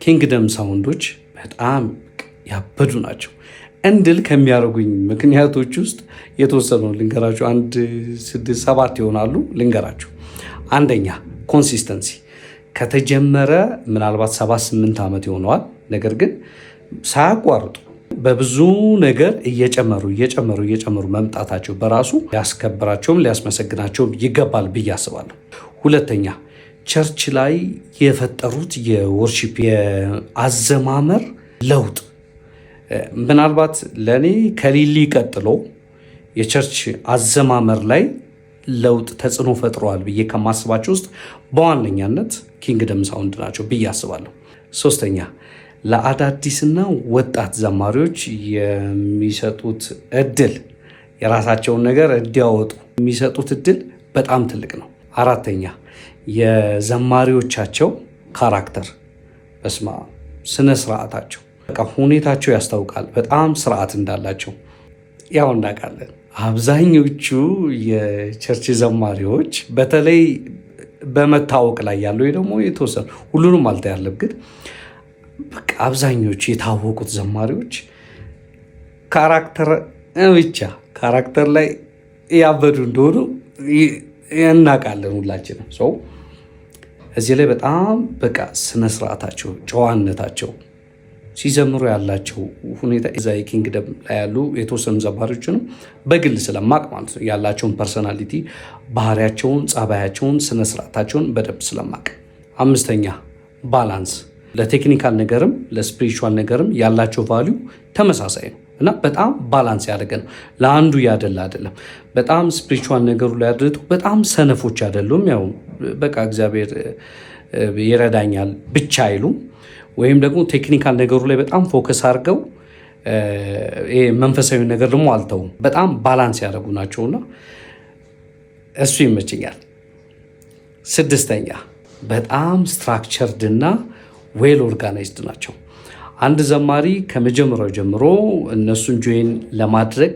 ኪንግደም ሳውንዶች በጣም ያበዱ ናቸው። እንድል ከሚያደርጉኝ ምክንያቶች ውስጥ የተወሰኑ ልንገራችሁ። 1 6 7 ይሆናሉ ልንገራችሁ። አንደኛ ኮንሲስተንሲ ከተጀመረ ምናልባት 7-8 ዓመት ይሆነዋል። ነገር ግን ሳያቋርጡ በብዙ ነገር እየጨመሩ መምጣታቸው በራሱ ሊያስከብራቸውም ሊያስመሰግናቸውም ይገባል ብዬ አስባለሁ። ሁለተኛ ቸርች ላይ የፈጠሩት የወርሺፕ የአዘማመር ለውጥ ምናልባት ለእኔ ከሊሊ ቀጥሎ የቸርች አዘማመር ላይ ለውጥ ተጽዕኖ ፈጥረዋል ብዬ ከማስባቸው ውስጥ በዋነኛነት ኪንግደም ሳውንድ ናቸው ብዬ አስባለሁ። ሶስተኛ ለአዳዲስና ወጣት ዘማሪዎች የሚሰጡት እድል የራሳቸውን ነገር እንዲያወጡ የሚሰጡት እድል በጣም ትልቅ ነው። አራተኛ የዘማሪዎቻቸው ካራክተር በስማ ስነ ስርዓታቸው በቃ ሁኔታቸው ያስታውቃል። በጣም ስርዓት እንዳላቸው ያው እናውቃለን። አብዛኞቹ የቸርች ዘማሪዎች በተለይ በመታወቅ ላይ ያለው ደግሞ የተወሰኑ ሁሉንም አልታያለም፣ ግን በቃ አብዛኞቹ የታወቁት ዘማሪዎች ካራክተር ላይ ያበዱ እንደሆኑ እናውቃለን ሁላችንም። ሰው እዚህ ላይ በጣም በቃ ስነስርዓታቸው፣ ጨዋነታቸው ሲዘምሩ ያላቸው ሁኔታ እዛ የኪንግደም ላይ ያሉ የተወሰኑ ዘማሪዎችንም በግል ስለማቅ ማለት ነው ያላቸውን ፐርሰናሊቲ፣ ባህሪያቸውን፣ ጸባያቸውን፣ ስነስርዓታቸውን በደንብ ስለማቅ። አምስተኛ ባላንስ ለቴክኒካል ነገርም ለስፒሪቹዋል ነገርም ያላቸው ቫሊዩ ተመሳሳይ ነው እና በጣም ባላንስ ያደረገ ነው። ለአንዱ ያደላ አይደለም። በጣም ስፒሪቹዋል ነገሩ ላይ ያደረቱ በጣም ሰነፎች አይደሉም። ያው በቃ እግዚአብሔር ይረዳኛል ብቻ አይሉም። ወይም ደግሞ ቴክኒካል ነገሩ ላይ በጣም ፎከስ አድርገው መንፈሳዊ ነገር ደግሞ አልተውም። በጣም ባላንስ ያደረጉ ናቸውና እሱ ይመችኛል። ስድስተኛ በጣም ስትራክቸርድ እና ዌል ኦርጋናይዝድ ናቸው። አንድ ዘማሪ ከመጀመሪያው ጀምሮ እነሱን ጆይን ለማድረግ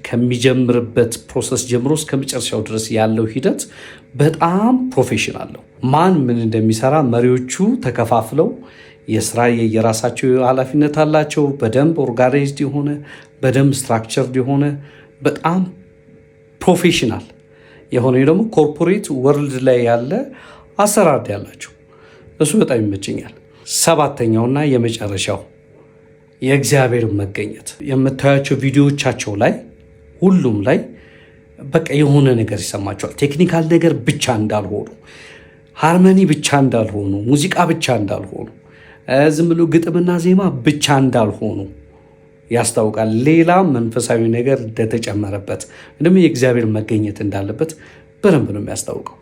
ከሚጀምርበት ፕሮሰስ ጀምሮ እስከ መጨረሻው ድረስ ያለው ሂደት በጣም ፕሮፌሽናል ነው። ማን ምን እንደሚሰራ መሪዎቹ ተከፋፍለው የስራ የራሳቸው ኃላፊነት አላቸው። በደንብ ኦርጋናይዝድ የሆነ በደንብ ስትራክቸርድ የሆነ በጣም ፕሮፌሽናል የሆነ ደግሞ ኮርፖሬት ወርልድ ላይ ያለ አሰራር ያላቸው እሱ በጣም ይመቸኛል። ሰባተኛውና የመጨረሻው የእግዚአብሔር መገኘት የምታያቸው ቪዲዮዎቻቸው ላይ ሁሉም ላይ በቃ የሆነ ነገር ይሰማቸዋል። ቴክኒካል ነገር ብቻ እንዳልሆኑ፣ ሃርመኒ ብቻ እንዳልሆኑ፣ ሙዚቃ ብቻ እንዳልሆኑ፣ ዝም ብሎ ግጥምና ዜማ ብቻ እንዳልሆኑ ያስታውቃል። ሌላ መንፈሳዊ ነገር እንደተጨመረበት ደግሞ የእግዚአብሔር መገኘት እንዳለበት በደንብ ነው የሚያስታውቀው።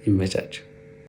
ይመቻቸው።